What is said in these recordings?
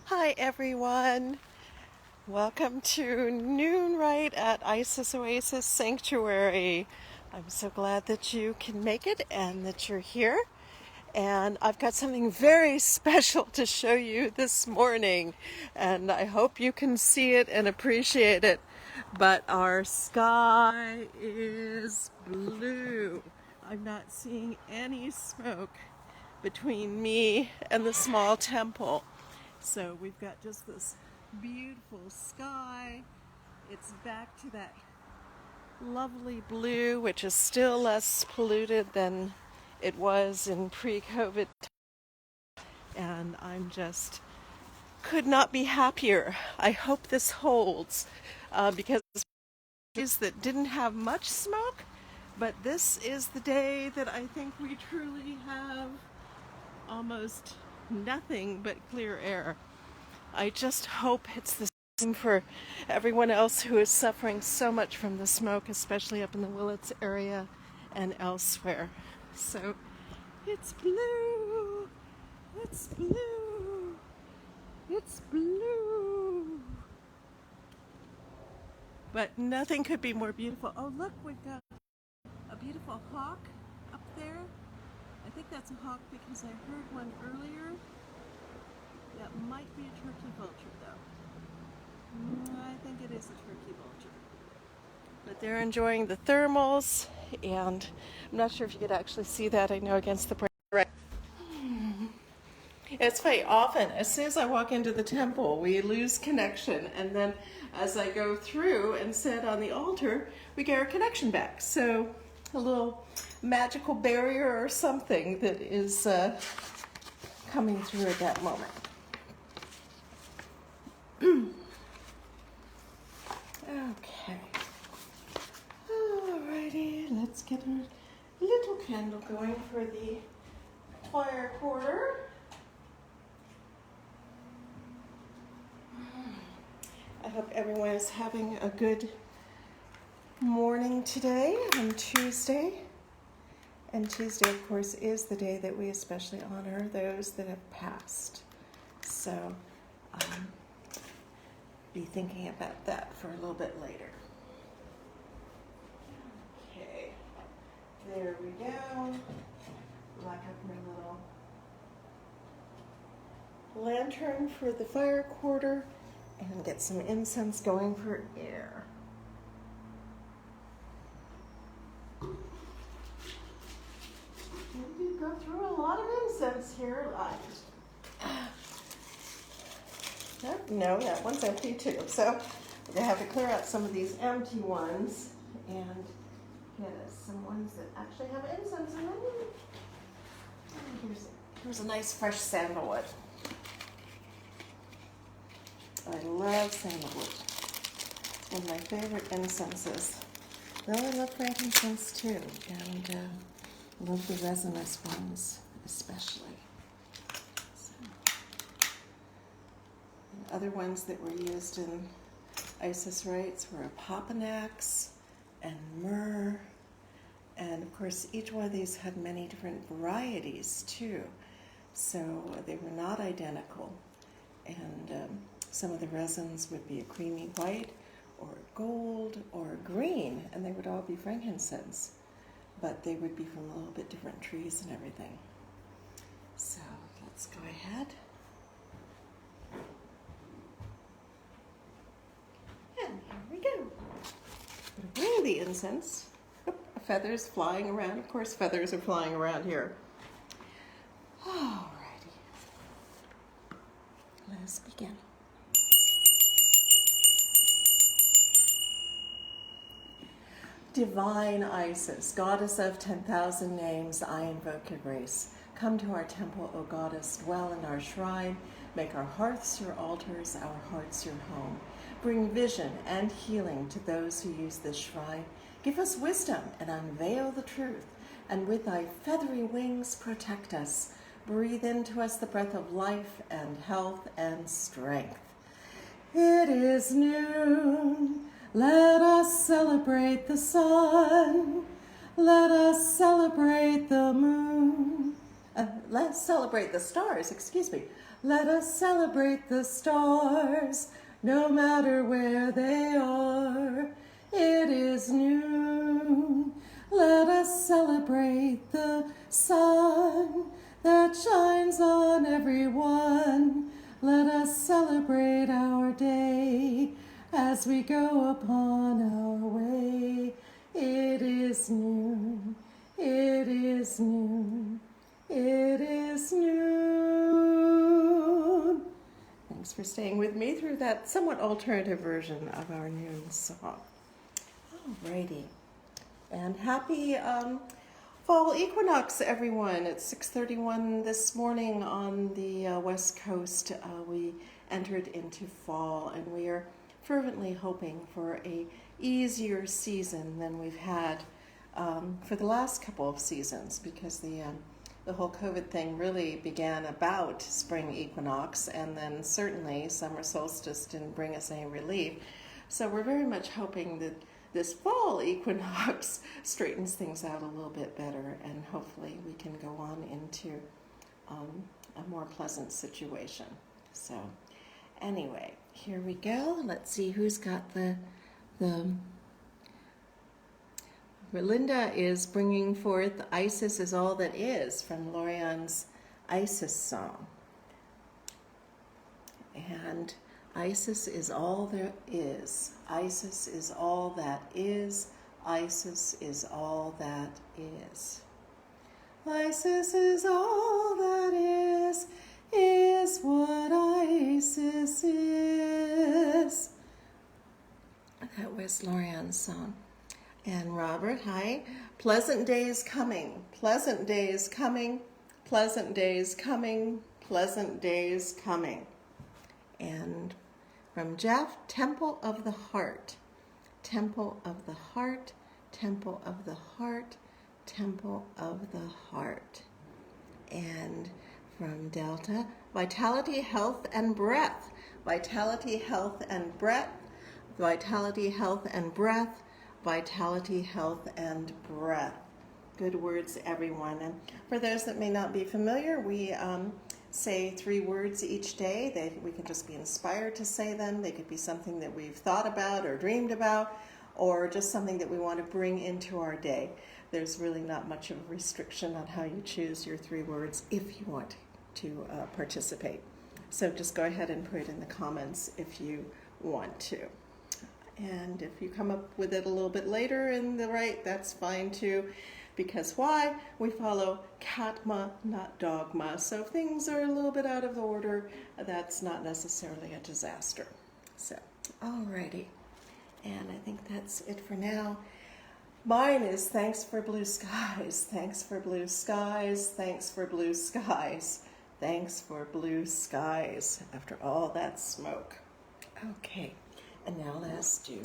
Hi everyone. Welcome to Noon Rite at Isis Oasis Sanctuary. I'm so glad that you can make it and that you're here. And I've got something very special to show you this morning. And I hope you can see it and appreciate it. But our sky is blue. I'm not seeing any smoke between me and the small temple. So we've got just this beautiful sky. It's back to that lovely blue, which is still less polluted than it was in pre-COVID. And I'm just could not be happier. I hope this holds because that didn't have much smoke, but this is the day that I think we truly have almost nothing but clear air. I just hope it's the same for everyone else who is suffering so much from the smoke, especially up in the Willits area and elsewhere. So it's blue, it's blue, it's blue. But nothing could be more beautiful. Oh, look, we've got a beautiful hawk up there. I think that's a hawk because I heard one earlier. That might be a turkey vulture, though. I think it is a turkey vulture. But they're enjoying the thermals, and I'm not sure if you could actually see that. I know against the bright. It's funny, often, as soon as I walk into the temple, we lose connection, and then as I go through and sit on the altar, we get our connection back. So a little magical barrier or something that is coming through at that moment. Okay. Alrighty, let's get a little candle going for the fire quarter. I hope everyone is having a good morning today on Tuesday. And Tuesday, of course, is the day that we especially honor those that have passed. So, be thinking about that for a little bit later. Okay, there we go. Light up my little lantern for the fire quarter and get some incense going for air. We go through a lot of incense here. No, that one's empty too. So we're going to have to clear out some of these empty ones and get us some ones that actually have incense in them. Here's a nice fresh sandalwood. I love sandalwood. It's one of my favorite incenses. Though I love frankincense too, and love the resinous ones especially. Other ones that were used in Isis rites were papanax and myrrh. And of course, each one of these had many different varieties too. So they were not identical. And some of the resins would be a creamy white or gold or green, and they would all be frankincense. But they would be from a little bit different trees and everything. So let's go ahead. And here we go. I'm going to bring the incense. Oh, a feather's flying around. Of course, feathers are flying around here. Alrighty. Let us begin. Divine Isis, goddess of 10,000 names, I invoke your grace. Come to our temple, O goddess, dwell in our shrine. Make our hearths your altars, our hearts your home. Bring vision and healing to those who use this shrine. Give us wisdom and unveil the truth. And with thy feathery wings protect us. Breathe into us the breath of life and health and strength. It is noon. Let us celebrate the sun. Let us celebrate the moon. Let's celebrate the stars, excuse me. Let us celebrate the stars, no matter where they are. It is noon. Let us celebrate the sun that shines on everyone. Let us celebrate our day as we go upon our way. It is noon. It is noon. It is noon. Thanks for staying with me through that somewhat alternative version of our noon song. Alrighty. And happy fall equinox, everyone. It's 6:31 this morning on the West Coast. We entered into fall, and we are fervently hoping for a easier season than we've had for the last couple of seasons, because the whole COVID thing really began about spring equinox, and then certainly summer solstice didn't bring us any relief. So we're very much hoping that this fall equinox straightens things out a little bit better, and hopefully we can go on into a more pleasant situation. So anyway, here we go. Let's see who's got the Relinda is bringing forth Isis is All That Is from Lorian's Isis song. And Isis is all there is. Isis is all that is. Isis is all that is. Isis is all that is what Isis is. That was Lorian's song. And Robert, hi. Pleasant days coming, pleasant days coming, pleasant days coming, pleasant days coming. And from Jeff, Temple of the Heart, Temple of the Heart, Temple of the Heart, Temple of the Heart. And from Delta, Vitality, Health, and Breath, Vitality, Health, and Breath, Vitality, Health, and Breath, Vitality, Health, and Breath. Good words, everyone. And for those that may not be familiar, we say 3 words each day. We can just be inspired to say them. They could be something that we've thought about or dreamed about, or just something that we want to bring into our day. There's really not much of a restriction on how you choose your 3 words if you want to participate. So just go ahead and put it in the comments if you want to. And if you come up with it a little bit later in the rite, that's fine too. Because why? We follow Katma, not dogma. So if things are a little bit out of order, that's not necessarily a disaster. So, alrighty. And I think that's it for now. Mine is thanks for blue skies, thanks for blue skies, thanks for blue skies, thanks for blue skies, after all that smoke. Okay. And now let's do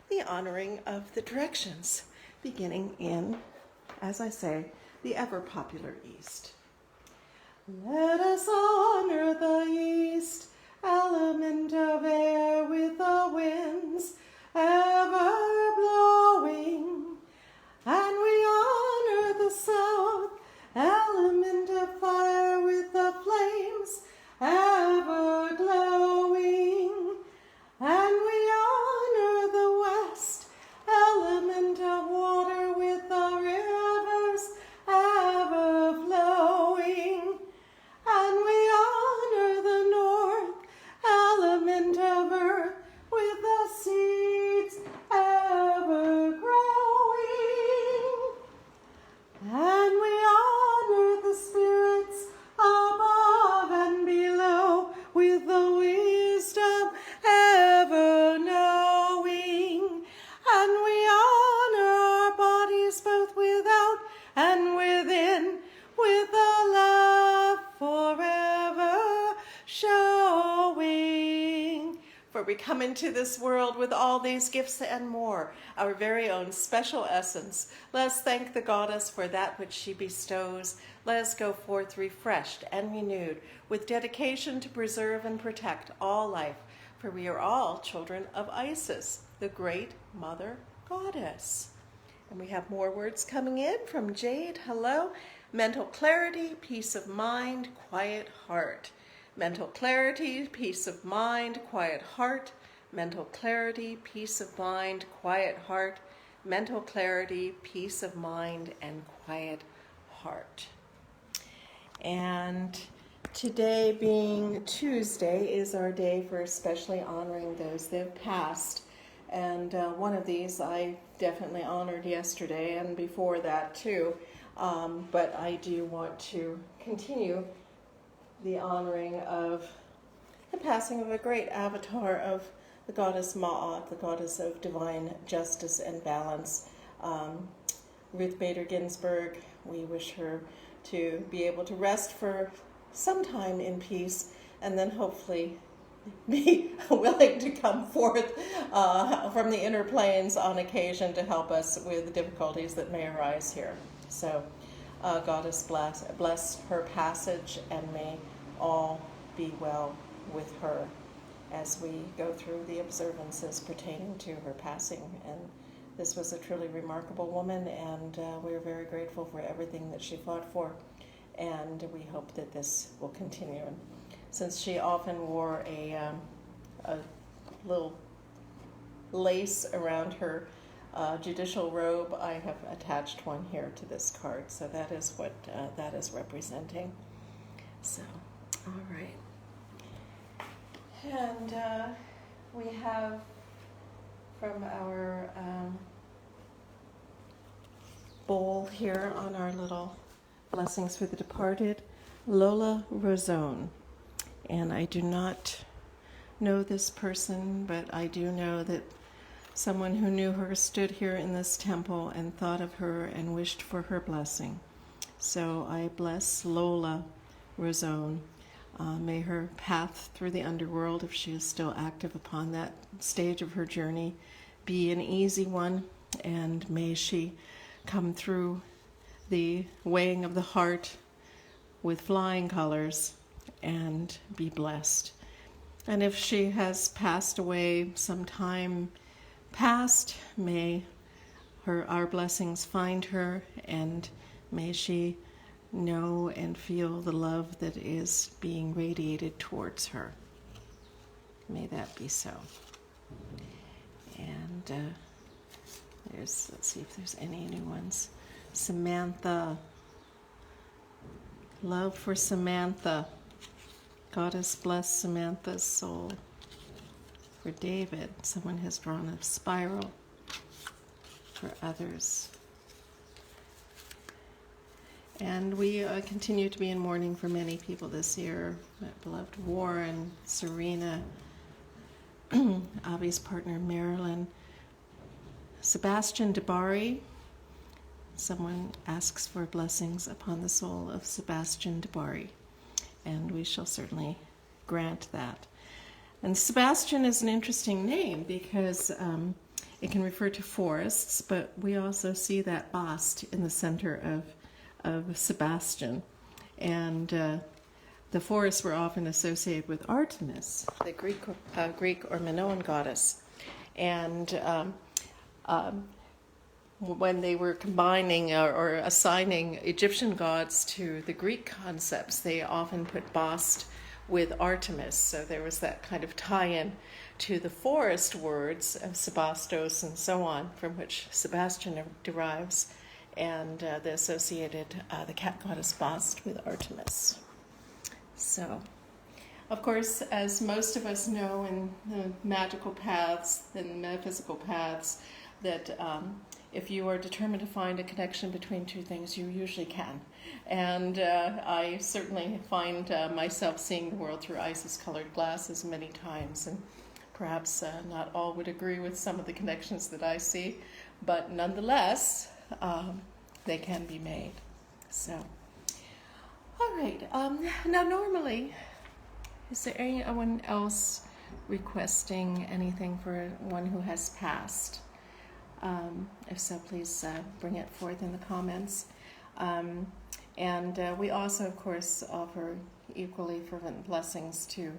the honoring of the directions, beginning in, as I say, the ever-popular East. Let us honor the East, element of air with the winds ever blowing. And we honor the South, element of fire with the flames ever glowing. And we honor the West, element of water with the rivers ever flowing. And we honor the North, element of earth with the seeds ever growing. And we honor the spirits above and below with the wisdom ever knowing. And we honor our bodies both without and within with the love forever showing. For we come into this world with all these gifts and more, our very own special essence. Let us thank the goddess for that which she bestows. Let us go forth refreshed and renewed with dedication to preserve and protect all life, for we are all children of Isis, the great mother goddess. And we have more words coming in from Jade. Hello. Mental clarity, peace of mind, quiet heart. Mental clarity, peace of mind, quiet heart. Mental clarity, peace of mind, quiet heart. Mental clarity, peace of mind, and quiet heart. And today, being Tuesday, is our day for especially honoring those that have passed. And one of these I definitely honored yesterday and before that too. But I do want to continue the honoring of the passing of a great avatar of the goddess Ma'at, the goddess of divine justice and balance. Ruth Bader Ginsburg, we wish her to be able to rest for some time in peace and then hopefully be willing to come forth from the inner planes on occasion to help us with the difficulties that may arise here. So Goddess bless her passage, and may all be well with her as we go through the observances pertaining to her passing. And this was a truly remarkable woman, and we're very grateful for everything that she fought for, and we hope that this will continue. And since she often wore a little lace around her judicial robe, I have attached one here to this card, so that is what that is representing. So, all right. And we have from our bowl here on our little blessings for the departed, Lola Rosone. And I do not know this person, but I do know that someone who knew her stood here in this temple and thought of her and wished for her blessing. So I bless Lola Rosone. May her path through the underworld, if she is still active upon that stage of her journey, be an easy one, and may she come through the weighing of the heart with flying colors and be blessed. And if she has passed away some time past, may our blessings find her, and may she know and feel the love that is being radiated towards her. May that be so. And let's see if there's any new ones. Samantha. Love for Samantha. Goddess bless Samantha's soul. For David, someone has drawn a spiral. For others. And we continue to be in mourning for many people this year. My beloved Warren, Serena, Avi's partner Marilyn, Sebastian DeBari. Someone asks for blessings upon the soul of Sebastian DeBari, and we shall certainly grant that. And Sebastian is an interesting name because it can refer to forests, but we also see that bast in the center of Sebastian. And the forests were often associated with Artemis, the Greek or Minoan goddess. And when they were combining or assigning Egyptian gods to the Greek concepts, they often put bast with Artemis. So there was that kind of tie-in to the forest words of Sebastos and so on, from which Sebastian derives, and the associated, the cat goddess Bast with Artemis. So, of course, as most of us know in the magical paths and metaphysical paths, that if you are determined to find a connection between two things, you usually can. And I certainly find myself seeing the world through Isis-colored glasses many times, and perhaps not all would agree with some of the connections that I see, but nonetheless, they can be made. So, all right. Now, normally, is there anyone else requesting anything for one who has passed? If so, please bring it forth in the comments. And we also, of course, offer equally fervent blessings to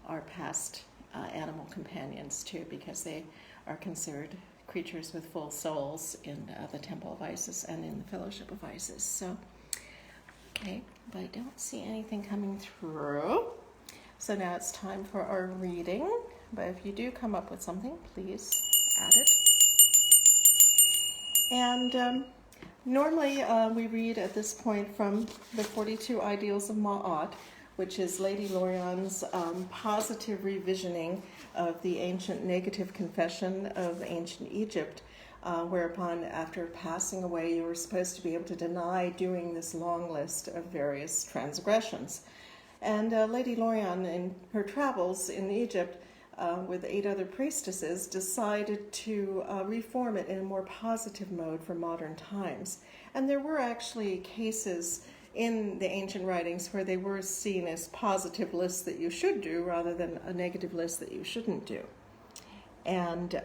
our past animal companions, too, because they are considered creatures with full souls in the Temple of Isis and in the Fellowship of Isis. So, Okay, but I don't see anything coming through. So now it's time for our reading. But if you do come up with something, please add it. And normally we read at this point from the 42 Ideals of Ma'at, which is Lady Lorian's positive revisioning of the ancient negative confession of ancient Egypt, whereupon after passing away you were supposed to be able to deny doing this long list of various transgressions. And Lady Lorian, in her travels in Egypt with 8 other priestesses, decided to reform it in a more positive mode for modern times. And there were actually cases in the ancient writings where they were seen as positive lists that you should do rather than a negative list that you shouldn't do. And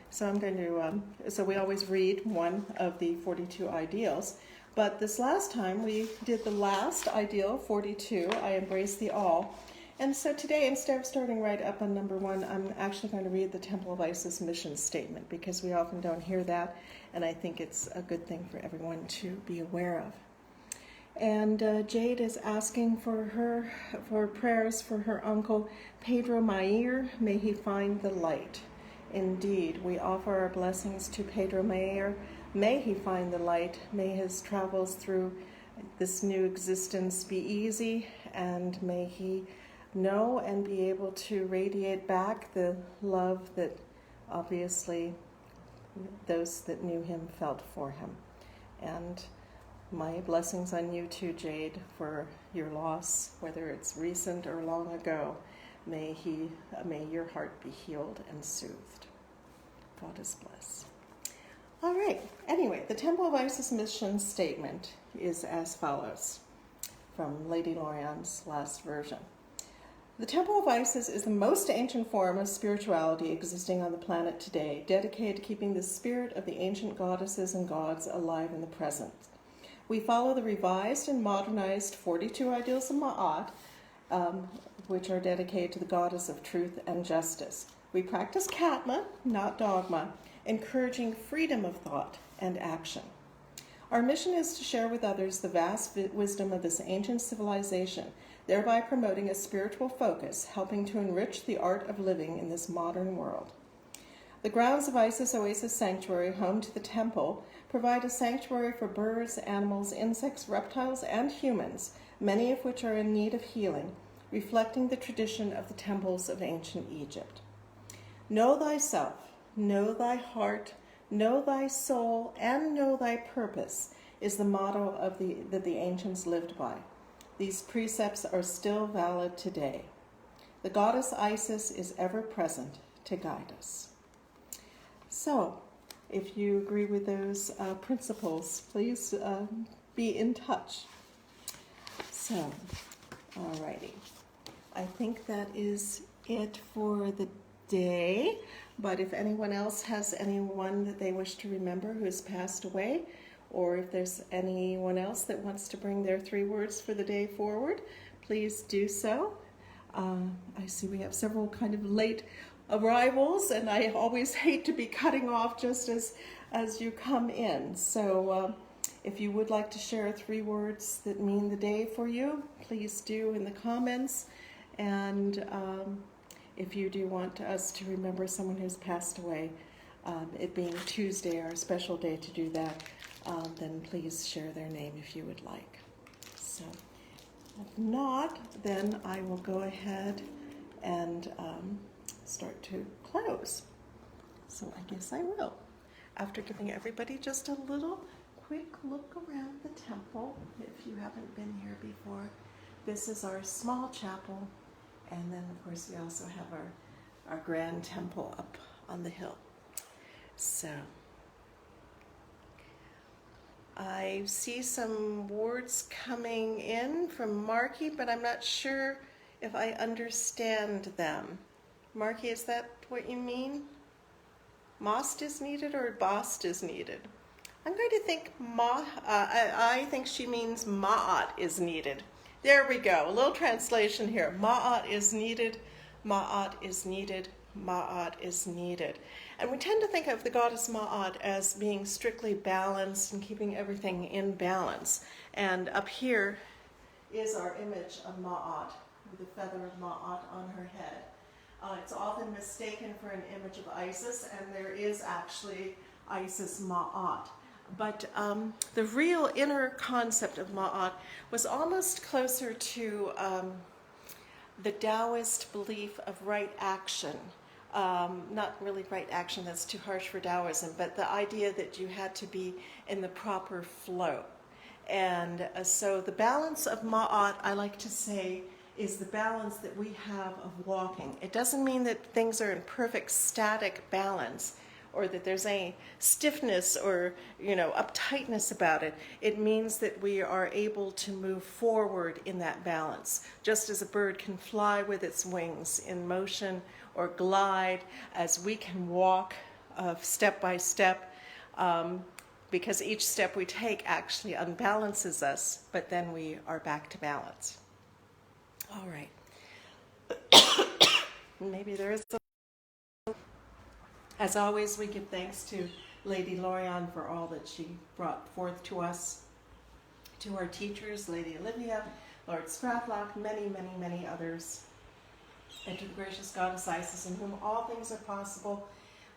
so I'm going to, so we always read one of the 42 ideals. But this last time we did the last ideal, 42, I embrace the all. And so today, instead of starting right up on number 1, I'm actually going to read the Temple of Isis mission statement, because we often don't hear that, and I think it's a good thing for everyone to be aware of. And Jade is asking for prayers for her uncle Pedro Mayer. May he find the light. Indeed, we offer our blessings to Pedro Mayer. May he find the light. May his travels through this new existence be easy, and may he know and be able to radiate back the love that obviously those that knew him felt for him. And my blessings on you too, Jade, for your loss, whether it's recent or long ago. May your heart be healed and soothed. God is blessed. All right. Anyway, the Temple of Isis mission statement is as follows from Lady Lorian's last version. The Temple of Isis is the most ancient form of spirituality existing on the planet today, dedicated to keeping the spirit of the ancient goddesses and gods alive in the present. We follow the revised and modernized 42 Ideals of Ma'at, which are dedicated to the goddess of truth and justice. We practice Katma, not dogma, encouraging freedom of thought and action. Our mission is to share with others the vast wisdom of this ancient civilization, thereby promoting a spiritual focus, helping to enrich the art of living in this modern world. The grounds of Isis Oasis Sanctuary, home to the temple, provide a sanctuary for birds, animals, insects, reptiles, and humans, many of which are in need of healing, reflecting the tradition of the temples of ancient Egypt. Know thyself, know thy heart, know thy soul, and know thy purpose is the motto that the ancients lived by. These precepts are still valid today. The goddess Isis is ever present to guide us. So, if you agree with those principles, please be in touch. So, alrighty. I think that is it for the day. But if anyone else has anyone that they wish to remember who has passed away, or if there's anyone else that wants to bring their 3 words for the day forward, please do so. I see we have several kind of late arrivals, and I always hate to be cutting off just as you come in. So if you would like to share 3 words that mean the day for you, please do in the comments. And if you do want us to remember someone who's passed away, it being Tuesday, our special day to do that, then please share their name if you would like. So if not, then I will go ahead and start to close. So I guess I will. After giving everybody just a little quick look around the temple, if you haven't been here before, this is our small chapel. And then, of course, we also have our grand temple up on the hill. So, I see some words coming in from Marky, but I'm not sure if I understand them. Marky, is that what you mean? Most is needed or Bost is needed? I'm going to think I think she means Ma'at is needed. There we go, a little translation here. Ma'at is needed, Ma'at is needed, Ma'at is needed. And we tend to think of the goddess Ma'at as being strictly balanced and keeping everything in balance. And up here is our image of Ma'at, with the feather of Ma'at on her head. It's often mistaken for an image of Isis, and there is actually Isis Ma'at. But the real inner concept of Ma'at was almost closer to the Taoist belief of right action. Not really right action, that's too harsh for Taoism, but the idea that you had to be in the proper flow. And so the balance of Ma'at, I like to say, is the balance that we have of walking. It doesn't mean that things are in perfect static balance or that there's any stiffness or, uptightness about it. It means that we are able to move forward in that balance. Just as a bird can fly with its wings in motion or glide, as we can walk step by step, because each step we take actually unbalances us, but then we are back to balance. All right. Maybe there is As always, we give thanks to Lady Lorian for all that she brought forth to us, to our teachers, Lady Olivia, Lord Stratlock, many, many, many others, and to the gracious Goddess Isis, in whom all things are possible.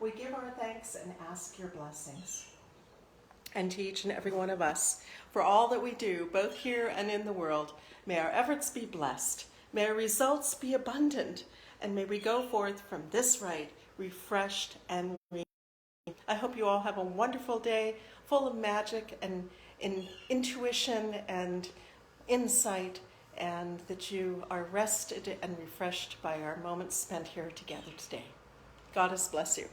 We give our thanks and ask your blessings. And to each and every one of us, for all that we do, both here and in the world, may our efforts be blessed, may our results be abundant, and may we go forth from this rite refreshed and renewed. I hope you all have a wonderful day, full of magic and intuition and insight, and that you are rested and refreshed by our moments spent here together today. Goddess bless you.